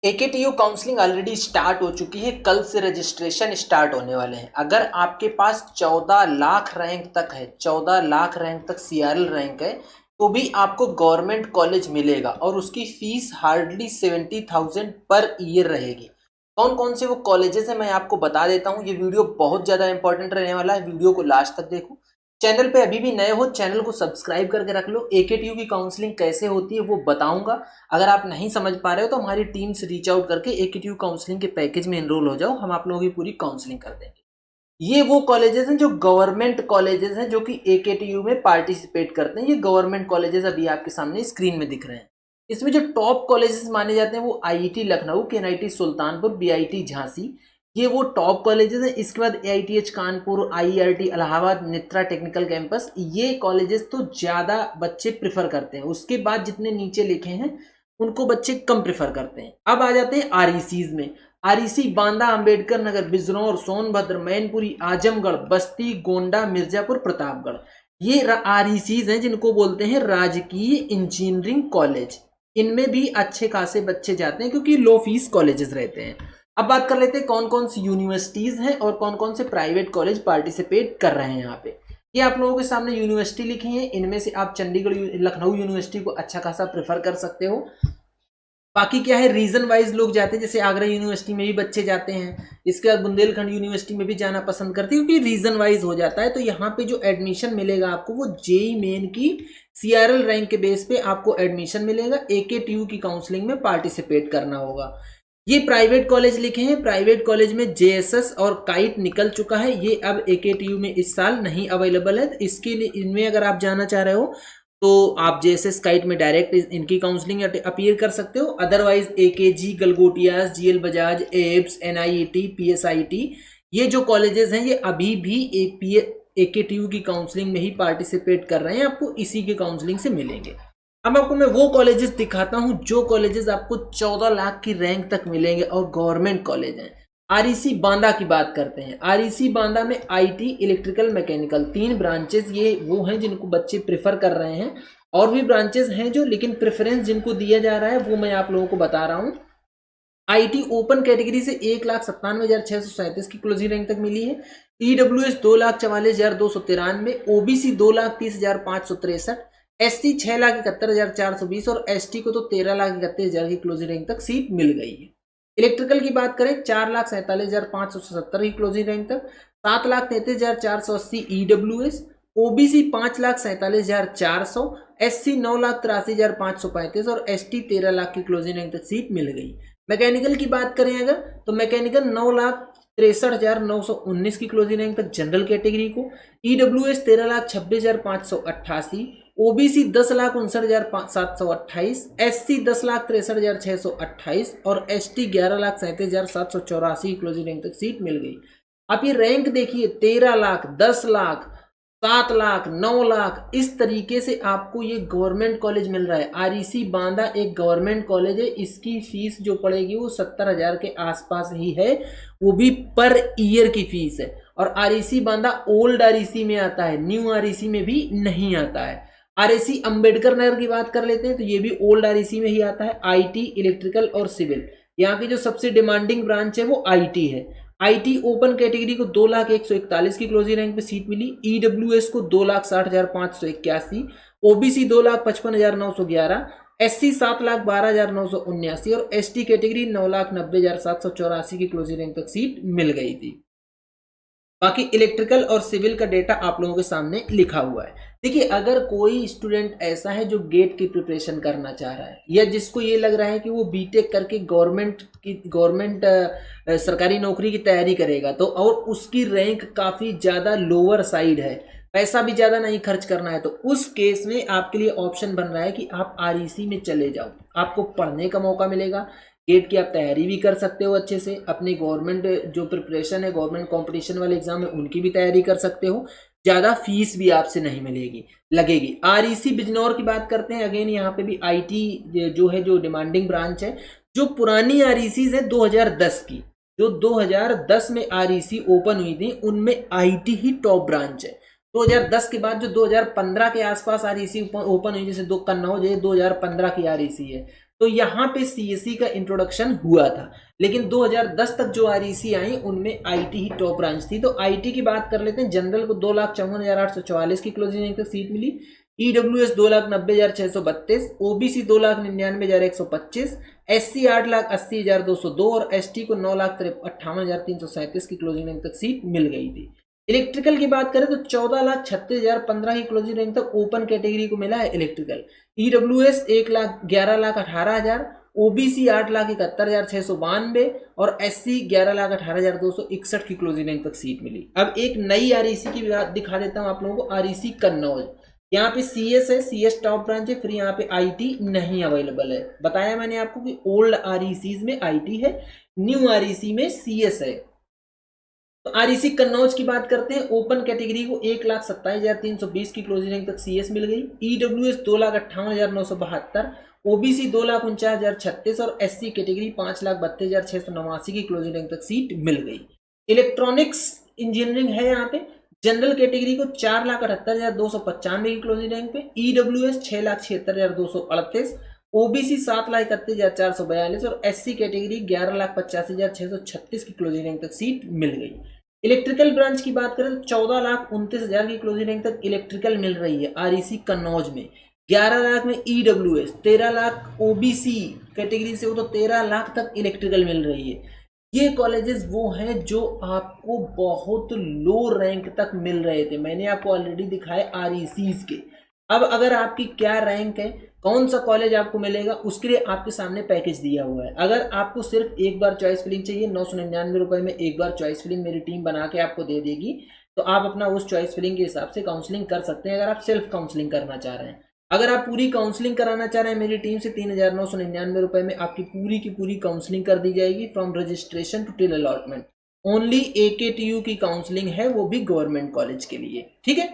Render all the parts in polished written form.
AKTU counselling already start हो चुकी है। कल से रजिस्ट्रेशन स्टार्ट होने वाले हैं। अगर आपके पास 14 लाख रैंक तक है, 14 लाख रैंक तक सीआरएल रैंक है, तो भी आपको गवर्नमेंट कॉलेज मिलेगा और उसकी फीस हार्डली 70,000 पर ईयर रहेगी। कौन कौन से वो कॉलेजेस हैं मैं आपको बता देता हूँ। ये वीडियो बहुत ज़्यादा इंपॉर्टेंट रहने वाला है, वीडियो को लास्ट तक देखो। चैनल पे अभी भी नए हो, चैनल को सब्सक्राइब करके रख लो। एकेटीयू की काउंसलिंग कैसे होती है वो बताऊंगा। अगर आप नहीं समझ पा रहे हो तो हमारी टीम से रीच आउट करके एकेटीयू काउंसलिंग के पैकेज में एनरोल हो जाओ, हम आप लोगों की पूरी काउंसलिंग कर देंगे। ये वो कॉलेजेस हैं जो गवर्नमेंट कॉलेजेस हैं जो कि एकेटीयू में पार्टिसिपेट करते हैं। ये गवर्नमेंट कॉलेजेस अभी आपके सामने स्क्रीन में दिख रहे हैं। इसमें जो टॉप कॉलेजेस माने जाते हैं वो IIT Lucknow, KNIT Sultanpur, BIT Jhansi, ये वो टॉप कॉलेजेस हैं। इसके बाद AITH Kanpur, IIT Allahabad, NITRA technical campus, ये कॉलेजेस तो ज़्यादा बच्चे प्रिफर करते हैं। उसके बाद जितने नीचे लिखे हैं उनको बच्चे कम प्रिफर करते हैं। अब आ जाते हैं आरईसीज में। आरईसी बांदा, अंबेडकर नगर, बिजनौर, सोनभद्र, मैनपुरी, आजमगढ़, बस्ती, गोंडा, मिर्जापुर, प्रतापगढ़, ये आरईसीज हैं जिनको बोलते हैं राजकीय इंजीनियरिंग कॉलेज। इनमें भी अच्छे खासे बच्चे जाते हैं क्योंकि लो फीस कॉलेजेस रहते हैं। अब बात कर लेते हैं कौन कौन सी यूनिवर्सिटीज हैं और कौन कौन से प्राइवेट कॉलेज पार्टिसिपेट कर रहे हैं यहाँ पे। ये आप लोगों के सामने यूनिवर्सिटी लिखी है। इनमें से आप चंडीगढ़ लखनऊ यूनिवर्सिटी को अच्छा खासा प्रेफर कर सकते हो। बाकी क्या है, रीजन वाइज लोग जाते हैं, जैसे आगरा यूनिवर्सिटी में भी बच्चे जाते हैं। इसके बाद बुंदेलखंड यूनिवर्सिटी में भी जाना पसंद करते हैं क्योंकि रीजन वाइज हो जाता है। तो यहाँ पे जो एडमिशन मिलेगा आपको वो जेई मेन की सीआरएल रैंक के बेस पे आपको एडमिशन मिलेगा। एकेटीयू की काउंसलिंग में पार्टिसिपेट करना होगा। ये प्राइवेट कॉलेज लिखे हैं। प्राइवेट कॉलेज में जेएसएस और काइट निकल चुका है, ये अब एकेटीयू में इस साल नहीं अवेलेबल है। इसके लिए इनमें अगर आप जाना चाह रहे हो तो आप जेएसएस काइट में डायरेक्ट इनकी काउंसलिंग अपीयर कर सकते हो। Otherwise AKG, Galgotias, GL Bajaj, ABES, NIET, PSIT, ये जो कॉलेजेस हैं ये अभी भी एकेटीयू की काउंसलिंग में ही पार्टिसिपेट कर रहे हैं, आपको इसी की काउंसलिंग से मिलेंगे। अब आपको मैं वो कॉलेजेस दिखाता हूं जो कॉलेजेस आपको 14 लाख की रैंक तक मिलेंगे और गवर्नमेंट कॉलेज हैं। आरईसी बांदा की बात करते हैं। आरईसी बांदा में आईटी, इलेक्ट्रिकल, मैकेनिकल, 3 ब्रांचेस ये वो हैं जिनको बच्चे प्रेफर कर रहे हैं। और भी ब्रांचेस हैं जो, लेकिन प्रेफरेंस जिनको दिया जा रहा है वो मैं आप लोगों को बता रहा हूँ। आईटी ओपन कैटेगरी से 1,97,637 की क्लोजिंग रैंक तक मिली है। ईडब्ल्यूएस 2,44,293, ओबीसी 2,30,563, एससी 6,71,420 और एसटी को तो 13,31,000 की क्लोजिंग रैंक तक सीट मिल गई है। इलेक्ट्रिकल की बात करें 4,47,570 की क्लोजिंग रैंक तक, 7,33,480 ईडब्ल्यूएस, ओबीसी 5,47,400, एससी 9,83,535 और एसटी 13 लाख की क्लोजिंग रैंक तक सीट मिल गई। मैकेनिकल की बात करें अगर तो मैकेनिकल 9,63,919 की क्लोजिंग रैंक तक जनरल कैटेगरी को, ईडब्ल्यूएस 13,26,588, ओबीसी 10,59,728, एससी 10,63,628 और एसटी 11,37,784 की क्लोजिंग रैंक तक सीट मिल गई। आप ये रैंक देखिए, 13 लाख, 10 लाख, 7 लाख, 9 लाख, इस तरीके से आपको ये गवर्नमेंट कॉलेज मिल रहा है। आरईसी बांदा एक गवर्नमेंट कॉलेज है। इसकी फीस जो पड़ेगी वो 70,000 के आसपास ही है, वो भी पर ईयर की फीस है। और आरईसी बांदा ओल्ड आरईसी में आता है, न्यू आरईसी में भी नहीं आता है। आरईसी अंबेडकर नगर की बात कर लेते हैं तो ये भी ओल्ड आरईसी में ही आता है। आईटी, इलेक्ट्रिकल और सिविल, यहाँ की जो सबसे डिमांडिंग ब्रांच है वो आईटी है। आईटी ओपन कैटेगरी को 2,01,41 की क्लोजिंग रैंक पे सीट मिली। ईडब्ल्यूएस को 2,60,581, ओबीसी 2,55,911, एससी 7,12,979 और एसटी कैटेगरी 9,90,784 की क्लोजिंग रैंक तक सीट मिल गई थी। बाकी इलेक्ट्रिकल और सिविल का डेटा आप लोगों के सामने लिखा हुआ है। देखिए, अगर कोई स्टूडेंट ऐसा है जो गेट की प्रिपरेशन करना चाह रहा है या जिसको ये लग रहा है कि वो बीटेक करके गवर्नमेंट सरकारी नौकरी की तैयारी करेगा, तो और उसकी रैंक काफ़ी ज़्यादा लोअर साइड है, पैसा भी ज़्यादा नहीं खर्च करना है, तो उस केस में आपके लिए ऑप्शन बन रहा है कि आप आरईसी में चले जाओ। आपको पढ़ने का मौका मिलेगा, गेट की आप तैयारी भी कर सकते हो अच्छे से, अपनी गवर्नमेंट जो प्रिपरेशन है, गवर्नमेंट कंपटीशन वाले एग्जाम है उनकी भी तैयारी कर सकते हो। ज़्यादा फीस भी आपसे नहीं लगेगी। आरईसी बिजनौर की बात करते हैं। अगेन यहाँ पे भी आईटी जो है, जो डिमांडिंग ब्रांच है। जो पुरानी आरईसीज है 2010 की, जो 2010 में आरईसी ओपन हुई थी, उनमें आईटी ही टॉप ब्रांच है। 2010 के बाद जो 2015 के आसपास आरईसी ओपन हुई, जैसे 2 कन्नौज 2015 की आरईसी है, तो यहाँ पे सीएससी का इंट्रोडक्शन हुआ था। लेकिन 2010 तक जो आरईसी आई उनमें आईटी ही टॉप ब्रांच थी। तो आईटी की बात कर लेते हैं। जनरल को 2,54,844 की क्लोजिंग रैंक तक सीट मिली। ईडब्ल्यूएस 2,90,632, ओबीसी 2,99,125, एससी 8,80,202 और एसटी को 9,58,337 की क्लोजिंग रैंक तक सीट मिल गई थी। इलेक्ट्रिकल की बात करें तो 14,36,015 की क्लोजिंग रैंक तक ओपन कैटेगरी को मिला है इलेक्ट्रिकल। ईडब्ल्यूएस 1,11,18,000, ओबीसी 8,71,692 और एससी 11,18,261 की क्लोजिंग रैंक तक सीट मिली। अब एक नई आरईसी की दिखा देता हूं आप लोगों को, आरईसी कन्नौज। यहाँ पे सीएस है, सीएस टॉप ब्रांच है, फिर यहाँ पे आईटी नहीं अवेलेबल है। बताया मैंने आपको कि ओल्ड आरईसीज में आईटी है, न्यू आरईसी में सीएस है। तो आरईसी कन्नौज की बात करते हैं। ओपन कैटेगरी को 1,27,320 की क्लोजिंग रैंक तक सीएस मिल गई। ईडब्ल्यूएस 2,58,972, ओबीसी 2,49,036 और एससी कैटेगरी 5,32,689 की क्लोजिंग रैंक तक सीट मिल गई। इलेक्ट्रॉनिक्स इंजीनियरिंग है यहाँ पे। जनरल कैटेगरी को 4,78,295 की क्लोजिंग रैंक पे, ईडब्ल्यूएस 6,76,238, ओबीसी 7,31,442 और एससी कैटेगरी 11,85,636 की क्लोजिंग रैंक तक सीट मिल गई। इलेक्ट्रिकल ब्रांच की बात करें तो 14,29,000 की क्लोजिंग रैंक तक इलेक्ट्रिकल मिल रही है आरईसी कन्नौज में। 11 लाख में ईडब्ल्यूएस, 13 लाख ओबीसी कैटेगरी से हो तो 13 लाख तक इलेक्ट्रिकल मिल रही है। ये कॉलेजेस वो हैं जो आपको बहुत लो रैंक तक मिल रहे थे। मैंने आपको ऑलरेडी दिखाए आरईसीज के। अब अगर आपकी क्या रैंक है, कौन सा कॉलेज आपको मिलेगा, उसके लिए आपके सामने पैकेज दिया हुआ है। अगर आपको सिर्फ एक बार चॉइस फिलिंग चाहिए, 999 रुपए में एक बार चॉइस फिलिंग मेरी टीम बना के आपको दे देगी, तो आप अपना उस चॉइस फिलिंग के हिसाब से काउंसलिंग कर सकते हैं। अगर आप सेल्फ काउंसलिंग करना चाह रहे हैं, अगर आप पूरी काउंसलिंग कराना चाह रहे हैं मेरी टीम से, 3,999 रुपए में आपकी पूरी की पूरी काउंसलिंग कर दी जाएगी from registration to till allotment. Only AKTU की काउंसलिंग है, वो भी गवर्नमेंट कॉलेज के लिए। ठीक है,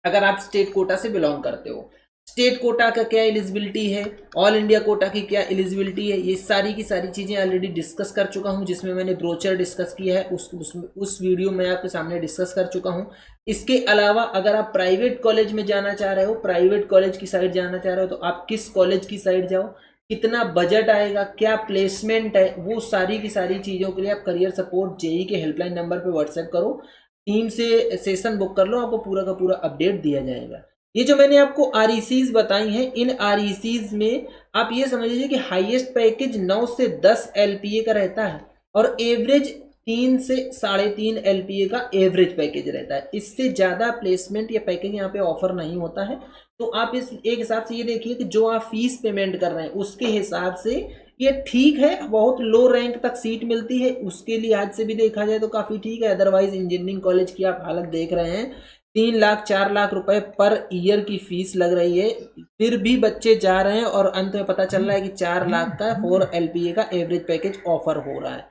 अगर आप स्टेट कोटा से बिलोंग करते हो। स्टेट कोटा का क्या एलिजिबिलिटी है, ऑल इंडिया कोटा की क्या एलिजिबिलिटी है, ये सारी की सारी चीज़ें ऑलरेडी डिस्कस कर चुका हूं, जिसमें मैंने ब्रोचर डिस्कस किया है उस वीडियो में आपके सामने डिस्कस कर चुका हूं। इसके अलावा अगर आप प्राइवेट कॉलेज में जाना चाह रहे हो, प्राइवेट कॉलेज की साइड जाना चाह रहे हो, तो आप किस कॉलेज की साइड जाओ, कितना बजट आएगा, क्या प्लेसमेंट है, वो सारी की सारी चीज़ों के लिए आप करियर सपोर्ट जेई के हेल्पलाइन नंबर पर व्हाट्सएप करो, टीम से सेशन बुक कर लो, आपको पूरा का पूरा अपडेट दिया जाएगा। ये जो मैंने आपको आरईसीज बताई हैं, इन आरईसीज में आप ये समझ लीजिए कि हाईएस्ट पैकेज 9 से 10 LPA का रहता है और एवरेज 3 से 3.5 LPA का एवरेज पैकेज रहता है। इससे ज़्यादा प्लेसमेंट या पैकेज यहाँ पे ऑफर नहीं होता है। तो आप इस एक हिसाब से ये देखिए कि जो आप फीस पेमेंट कर रहे हैं उसके हिसाब से ये ठीक है, बहुत लो रैंक तक सीट मिलती है, उसके लिहाज से भी देखा जाए तो काफ़ी ठीक है। अदरवाइज इंजीनियरिंग कॉलेज की आप हालत देख रहे हैं, 3 लाख 4 लाख रुपए पर ईयर की फीस लग रही है, फिर भी बच्चे जा रहे हैं और अंत में पता चल रहा है कि 4 लाख का 4 LPA का एवरेज पैकेज ऑफर हो रहा है।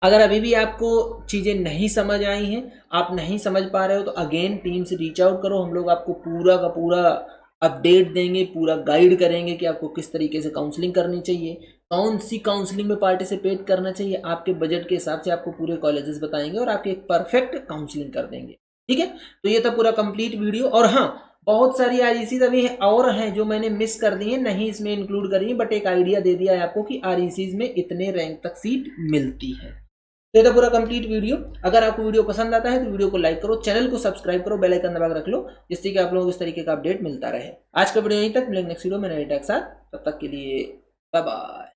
अगर अभी भी आपको चीज़ें नहीं समझ आई हैं, आप नहीं समझ पा रहे हो, तो अगेन टीम से रीच आउट करो। हम लोग आपको पूरा का पूरा अपडेट देंगे, पूरा गाइड करेंगे कि आपको किस तरीके से काउंसलिंग करनी चाहिए, कौन सी काउंसलिंग में पार्टिसिपेट करना चाहिए, आपके बजट के हिसाब से आपको पूरे कॉलेजेस बताएंगे और आपकी एक परफेक्ट काउंसलिंग कर देंगे। ठीक है, तो ये था पूरा कंप्लीट वीडियो। और हाँ, बहुत सारी आरईसीज अभी और हैं जो मैंने मिस कर दी है, नहीं इसमें इंक्लूड करी है, बट एक आइडिया दे दिया है आपको कि आरईसीज में इतने रैंक तक सीट मिलती है। तो ये था पूरा कंप्लीट वीडियो। अगर आपको वीडियो पसंद आता है तो वीडियो को लाइक करो, चैनल को सब्सक्राइब करो, बेल आइकन दबा के रख लो, जिससे कि आप लोगों को इस तरीके का अपडेट मिलता रहे। आज का वीडियो यहीं तक, मिलेंगे नेक्स्ट वीडियो में नए टॉपिक के साथ। तब तक के लिए बाय बाय।